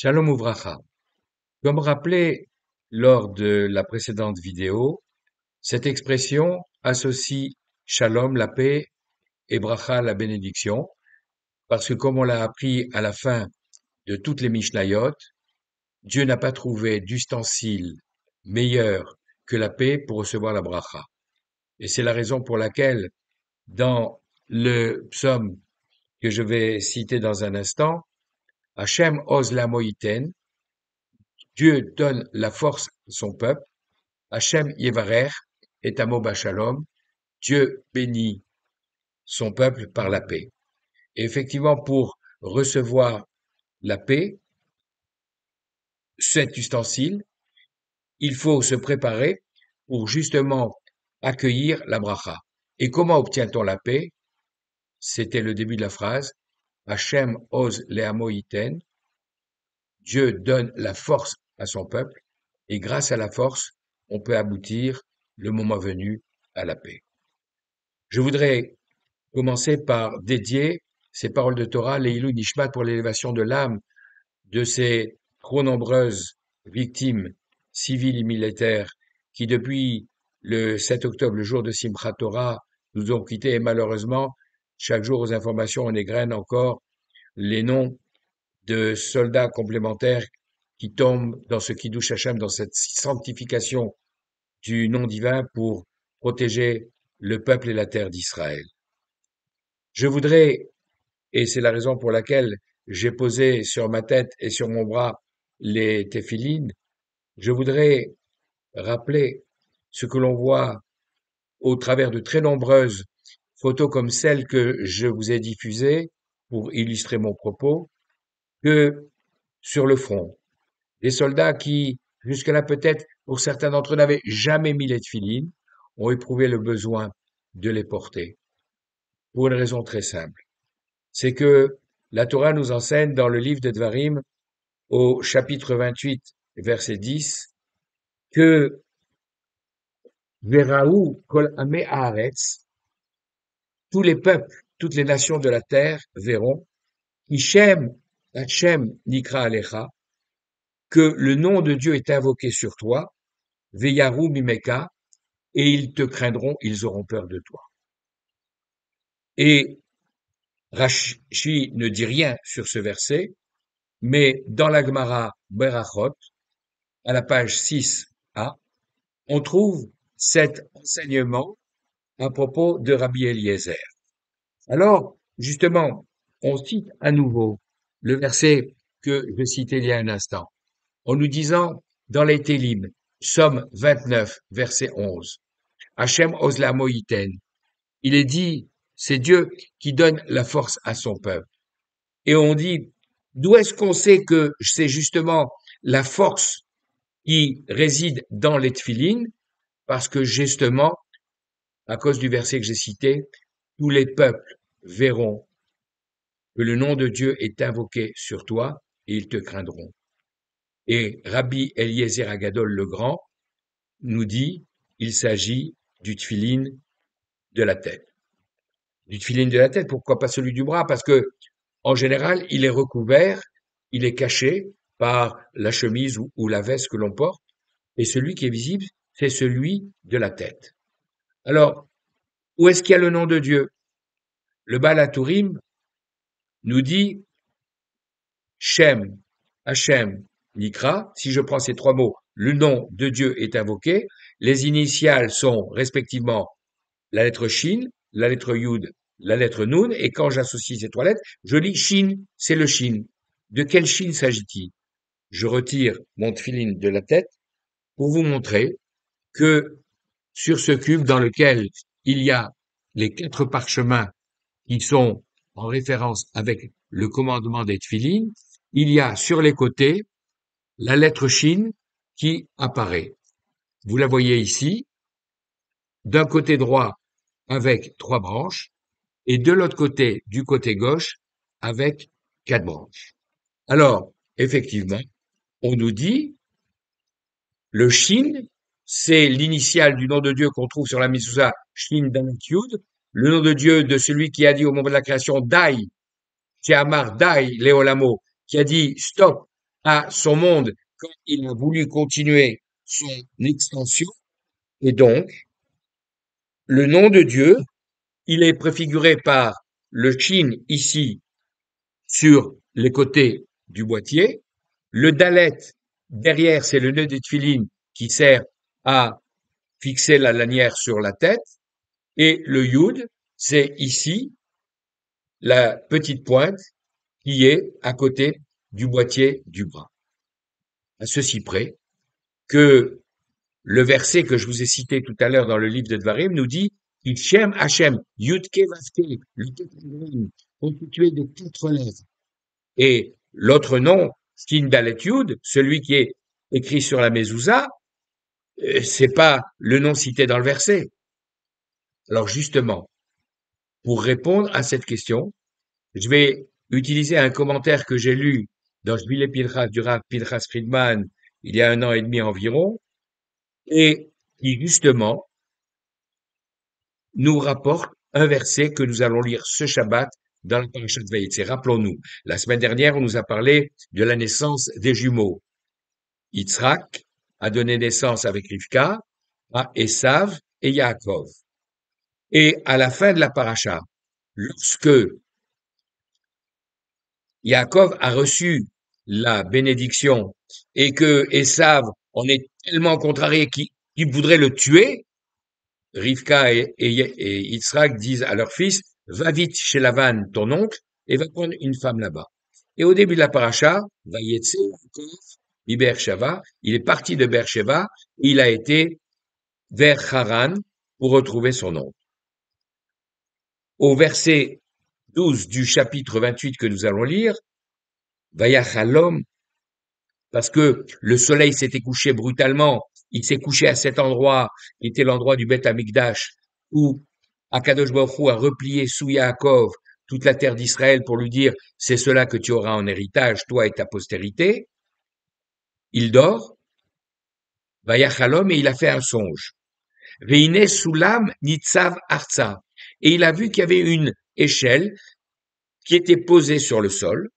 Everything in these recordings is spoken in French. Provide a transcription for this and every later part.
Shalom Ouvracha. Comme rappelé lors de la précédente vidéo, cette expression associe Shalom, la paix, et Bracha, la bénédiction, parce que comme on l'a appris à la fin de toutes les Mishnayot, Dieu n'a pas trouvé d'ustensile meilleur que la paix pour recevoir la Bracha. Et c'est la raison pour laquelle, dans le psaume que je vais citer dans un instant, Hachem Oz Lamoïten, Dieu donne la force à son peuple, Hachem Yevarer et Amo Shalom, Dieu bénit son peuple par la paix. Et effectivement, pour recevoir la paix, cet ustensile, il faut se préparer pour justement accueillir la bracha. Et comment obtient-on la paix? C'était le début de la phrase. Hachem Oz Leamo Iten. Dieu donne la force à son peuple et grâce à la force, on peut aboutir, le moment venu, à la paix. Je voudrais commencer par dédier ces paroles de Torah, Leilou Nishmat, pour l'élévation de l'âme de ces trop nombreuses victimes civiles et militaires qui, depuis le 7 octobre, le jour de Simchat Torah, nous ont quittés et malheureusement, chaque jour aux informations, on égrène encore les noms de soldats complémentaires qui tombent dans ce Kiddush Hashem, dans cette sanctification du nom divin pour protéger le peuple et la terre d'Israël. Je voudrais, et c'est la raison pour laquelle j'ai posé sur ma tête et sur mon bras les téphilines, je voudrais rappeler ce que l'on voit au travers de très nombreuses photos comme celle que je vous ai diffusée pour illustrer mon propos, que sur le front, des soldats qui, jusque-là peut-être, pour certains d'entre eux, n'avaient jamais mis les téphilines, ont éprouvé le besoin de les porter. Pour une raison très simple. C'est que la Torah nous enseigne dans le livre de Dvarim, au chapitre 28, verset 10, que Veraou kol amé haaretz, tous les peuples, toutes les nations de la terre verront, Ishem Hachem Nikra Alecha, que le nom de Dieu est invoqué sur toi, Veyaru Mimeka, et ils te craindront, ils auront peur de toi. Et Rashi ne dit rien sur ce verset, mais dans la Gemara Berachot, à la page 6a, on trouve cet enseignement à propos de Rabbi Eliezer. Alors, justement, on cite à nouveau le verset que je citais il y a un instant, en nous disant dans les Télim, Psaume 29, verset 11, Hachem Ozla Moïten, il est dit, c'est Dieu qui donne la force à son peuple. Et on dit, d'où est-ce qu'on sait que c'est justement la force qui réside dans les tefilines? Parce que justement, à cause du verset que j'ai cité, tous les peuples verront que le nom de Dieu est invoqué sur toi et ils te craindront. Et Rabbi Eliezer Agadol le Grand nous dit, il s'agit du tefilin de la tête. Du tefilin de la tête, pourquoi pas celui du bras? Parce que, en général, il est recouvert, il est caché par la chemise ou la veste que l'on porte, et celui qui est visible, c'est celui de la tête. Alors, où est-ce qu'il y a le nom de Dieu? Le Baal HaTurim nous dit Shem, Hachem, Nikra. Si je prends ces trois mots, le nom de Dieu est invoqué. Les initiales sont respectivement la lettre Shin, la lettre Yud, la lettre Nun. Et quand j'associe ces trois lettres, je lis Shin, c'est le Shin. De quel Shin s'agit-il? Je retire mon tefilin de la tête pour vous montrer que sur ce cube dans lequel il y a les quatre parchemins qui sont en référence avec le commandement des tefilines, il y a sur les côtés la lettre Shin qui apparaît. Vous la voyez ici, d'un côté droit avec trois branches et de l'autre côté, du côté gauche, avec quatre branches. Alors, effectivement, on nous dit, le Shin, c'est l'initiale du nom de Dieu qu'on trouve sur la Mezouza, Shin Dalet Yud, le nom de Dieu de celui qui a dit au moment de la création, Dai, Amar Dai, Léolamo, qui a dit stop à son monde quand il a voulu continuer son extension. Et donc, le nom de Dieu, il est préfiguré par le Shin ici sur les côtés du boîtier. Le Dalet derrière, c'est le nœud des Tfilin qui sert à fixer la lanière sur la tête. Et le Yud, c'est ici la petite pointe qui est à côté du boîtier du bras. À ceci près que le verset que je vous ai cité tout à l'heure dans le livre de Dvarim nous dit Shem Hashem, Yudke Vavke, le tétragramme constitué de 4 lettres. Et l'autre nom, Shin Dalet Yud, celui qui est écrit sur la mezouza, c'est pas le nom cité dans le verset. Alors justement, pour répondre à cette question, je vais utiliser un commentaire que j'ai lu dans Shvile Pinchas du Rav Pinchas Friedman il y a 1 an et demi environ, et qui justement nous rapporte un verset que nous allons lire ce Shabbat dans la parasha de Vayetze. Rappelons-nous, la semaine dernière, on nous a parlé de la naissance des jumeaux. Yitzhak a donné naissance avec Rivka à Esav et Yaakov. Et à la fin de la paracha, lorsque Yaakov a reçu la bénédiction et que Esav en est tellement contrarié qu'il voudrait le tuer, Rivka et Yitzhak disent à leur fils, va vite chez Lavan, ton oncle, et va prendre une femme là-bas. Et au début de la paracha, Vayetze Yaakov, Beersheva, il est parti de Beersheva, il a été vers Haran pour retrouver son oncle. Au verset 12 du chapitre 28 que nous allons lire, Vayachalom, parce que le soleil s'était couché brutalement, il s'est couché à cet endroit, qui était l'endroit du Beth Amikdash, où Akadosh Baruch Hu a replié sous Yaakov toute la terre d'Israël pour lui dire, c'est cela que tu auras en héritage, toi et ta postérité. Il dort, Vayachalom, et il a fait un songe. Veine Sulam Nitzav Arza. Et il a vu qu'il y avait une échelle qui était posée sur le sol,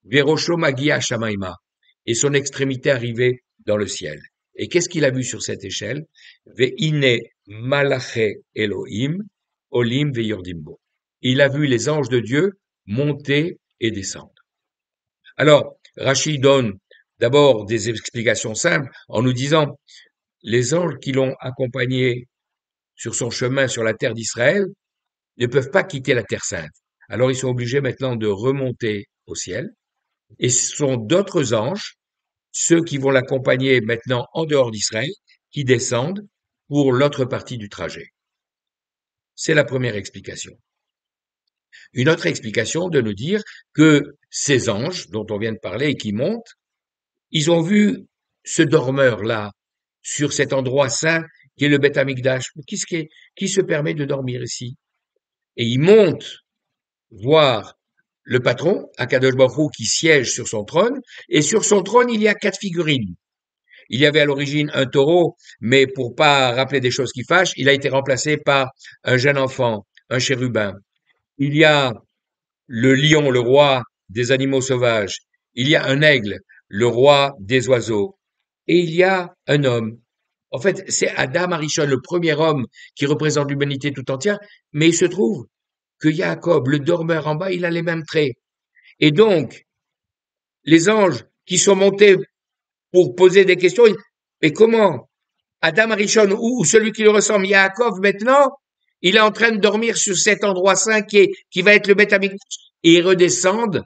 Verosho Magia Shamaima, et son extrémité arrivait dans le ciel. Et qu'est-ce qu'il a vu sur cette échelle? Veine Malaché Elohim, Olim Veyordimbo. Il a vu les anges de Dieu monter et descendre. Alors, Rachid donne d'abord des explications simples en nous disant les anges qui l'ont accompagné sur son chemin sur la terre d'Israël ne peuvent pas quitter la terre sainte. Alors ils sont obligés maintenant de remonter au ciel. Et ce sont d'autres anges, ceux qui vont l'accompagner maintenant en dehors d'Israël, qui descendent pour l'autre partie du trajet. C'est la première explication. Une autre explication de nous dire que ces anges dont on vient de parler et qui montent, ils ont vu ce dormeur-là sur cet endroit saint qui est le Beth Amikdash. Qui se permet de dormir ici? Et ils montent voir le patron, Akadosh Baruch Hu, qui siège sur son trône, et sur son trône, il y a 4 figurines. Il y avait à l'origine un taureau, mais pour pas rappeler des choses qui fâchent, il a été remplacé par un jeune enfant, un chérubin. Il y a le lion, le roi des animaux sauvages. Il y a un aigle, le roi des oiseaux. Et il y a un homme. En fait, c'est Adam Arishon, le premier homme qui représente l'humanité tout entière, mais il se trouve que Jacob, le dormeur en bas, il a les mêmes traits. Et donc, les anges qui sont montés pour poser des questions, mais comment Adam Arishon ou celui qui lui ressemble, Yaakov maintenant, il est en train de dormir sur cet endroit saint qui va être le Beth Amikdash, et ils redescendent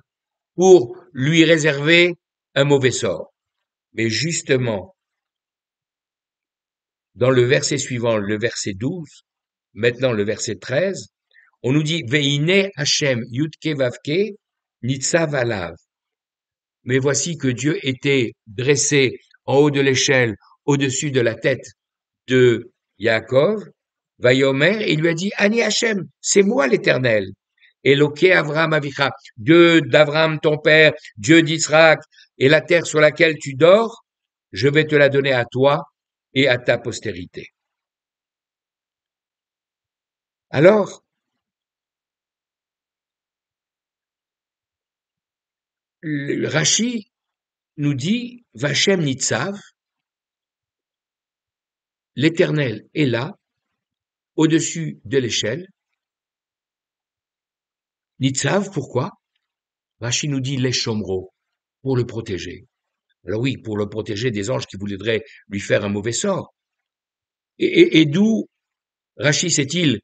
pour lui réserver un mauvais sort. Mais justement, dans le verset suivant, le verset 12, maintenant le verset 13, on nous dit Veine Hashem Yudke Vavke Nitzav Alav. Mais voici que Dieu était dressé en haut de l'échelle, au-dessus de la tête de Yaakov, Vayomer, et il lui a dit, Ani Hashem, c'est moi l'Éternel. Eloké Avram Avicha, Dieu d'Avram ton père, Dieu d'Israël, et la terre sur laquelle tu dors, je vais te la donner à toi et à ta postérité. Alors, Rachi nous dit Vachem Nitzav, l'Éternel est là, au-dessus de l'échelle. Nitzav, pourquoi? Rashi nous dit les Shomro, pour le protéger. Alors oui, pour le protéger des anges qui voudraient lui faire un mauvais sort. Et d'où Rashi sait-il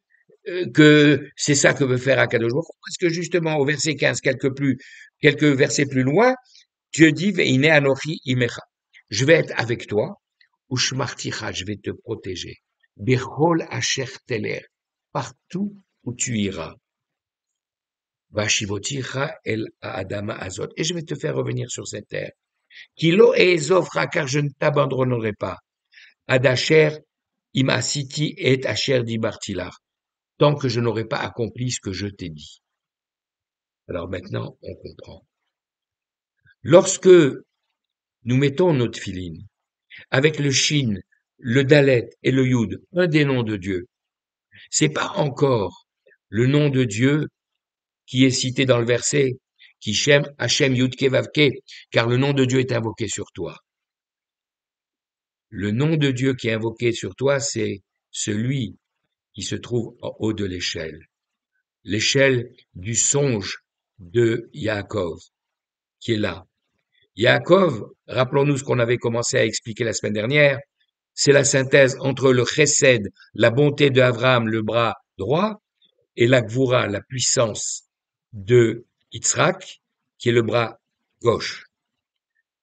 que c'est ça que veut faire Akadosh Baruch Hu? Parce que justement, au verset 15, quelques versets plus loin, Dieu dit, Ve'ine anochi imecha. Je vais être avec toi, ushmarticha, je vais te protéger. Bechol asher teler, partout où tu iras. Vashivoticha el adama azot. Et je vais te faire revenir sur cette terre. Kilo ezofra, car je ne t'abandonnerai pas. Adasher imasiti et asher dibartilar. Tant que je n'aurai pas accompli ce que je t'ai dit. Alors maintenant, on comprend. Lorsque nous mettons notre filine avec le shin, le dalet et le yud, un des noms de Dieu, c'est pas encore le nom de Dieu qui est cité dans le verset, qui Shem Hashem Yud Kevavke, car le nom de Dieu est invoqué sur toi. Le nom de Dieu qui est invoqué sur toi, c'est celui qui se trouve en haut de l'échelle du songe de Yaakov, qui est là. Yaakov, rappelons-nous ce qu'on avait commencé à expliquer la semaine dernière, c'est la synthèse entre le chesed, la bonté de Abraham, le bras droit, et la gvura, la puissance de Yitzhak, qui est le bras gauche.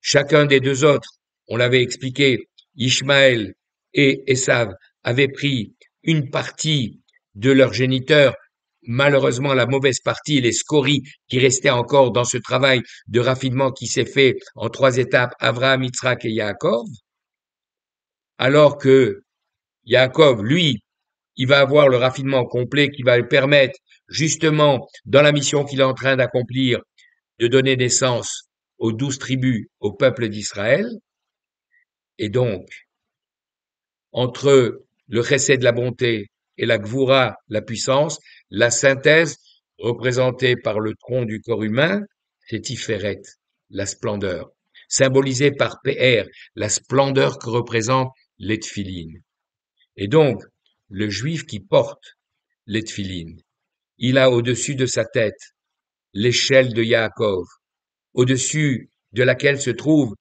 Chacun des deux autres, on l'avait expliqué, Ishmaël et Esav avaient pris une partie de leur géniteur, malheureusement la mauvaise partie, les scories qui restaient encore dans ce travail de raffinement qui s'est fait en 3 étapes, Abraham, Yitzhak et Yaakov, alors que Yaakov, lui, il va avoir le raffinement complet qui va lui permettre, justement, dans la mission qu'il est en train d'accomplir, de donner naissance aux 12 tribus, au peuple d'Israël. Et donc, entre le chesed de la bonté et la gvura, la puissance, la synthèse, représentée par le tronc du corps humain, c'est Tiferet, la splendeur, symbolisée par PR, la splendeur que représente les tfilines. Et donc, le juif qui porte les tfilines, il a au-dessus de sa tête l'échelle de Yaakov, au-dessus de laquelle se trouve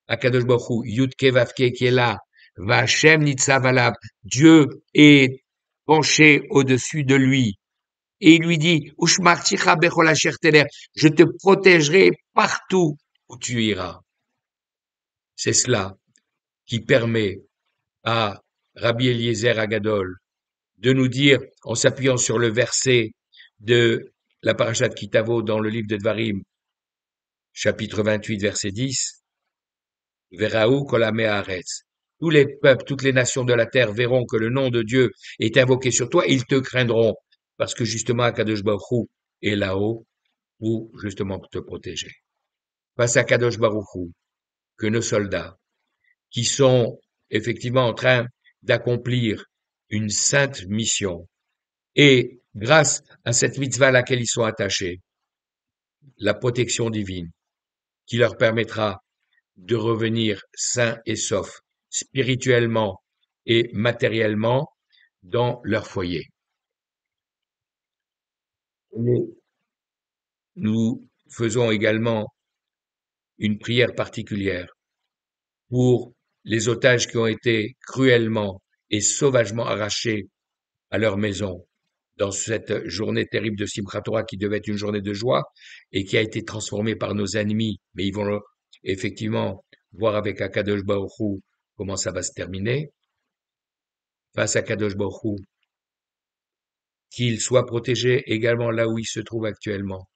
Akadosh Baruch Hu, Yud Ke Vav Ke qui est là, Vachem Nitzav Alav, Dieu est penché au-dessus de lui, et il lui dit, Ushmarticha Bechol Asher Teler, je te protégerai partout où tu iras. C'est cela qui permet à Rabbi Eliezer Agadol de nous dire, en s'appuyant sur le verset de la parashat Kitavo dans le livre de Dvarim, chapitre 28, verset 10, Veraou kolame haaretz. Tous les peuples, toutes les nations de la terre verront que le nom de Dieu est invoqué sur toi, ils te craindront, parce que justement Akadosh Baruch Hu est là-haut pour justement te protéger. Face à Kadosh Baruch Hu, que nos soldats, qui sont effectivement en train d'accomplir une sainte mission, et grâce à cette mitzvah à laquelle ils sont attachés, la protection divine, qui leur permettra de revenir sains et saufs, spirituellement et matériellement, dans leur foyer. Nous faisons également une prière particulière pour les otages qui ont été cruellement et sauvagement arrachés à leur maison dans cette journée terrible de Simchat Torah qui devait être une journée de joie et qui a été transformée par nos ennemis, mais ils vont effectivement voir avec Akadosh Baruch Hu comment ça va se terminer. Face à Akadosh Baruch Hu, qu'ils soient protégés également là où ils se trouvent actuellement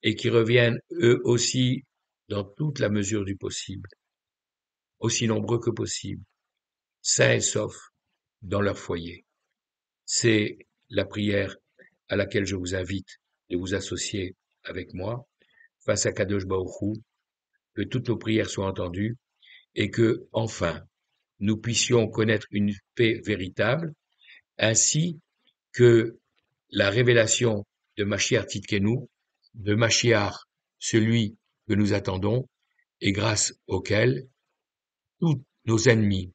et qu'ils reviennent eux aussi dans toute la mesure du possible, aussi nombreux que possible, sains et saufs dans leur foyer. C'est la prière à laquelle je vous invite de vous associer avec moi face à Kadosh Baruch Hu, que toutes nos prières soient entendues et que, enfin, nous puissions connaître une paix véritable, ainsi que la révélation de Mashiach Tzidkenu, de Mashiach, celui que nous attendons, et grâce auquel tous nos ennemis,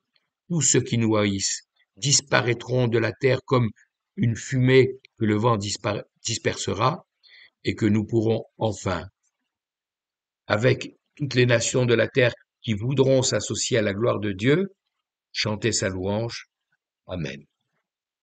tous ceux qui nous haïssent, disparaîtront de la terre comme une fumée que le vent dispersera, et que nous pourrons enfin, avec toutes les nations de la terre qui voudront s'associer à la gloire de Dieu, chanter sa louange. Amen.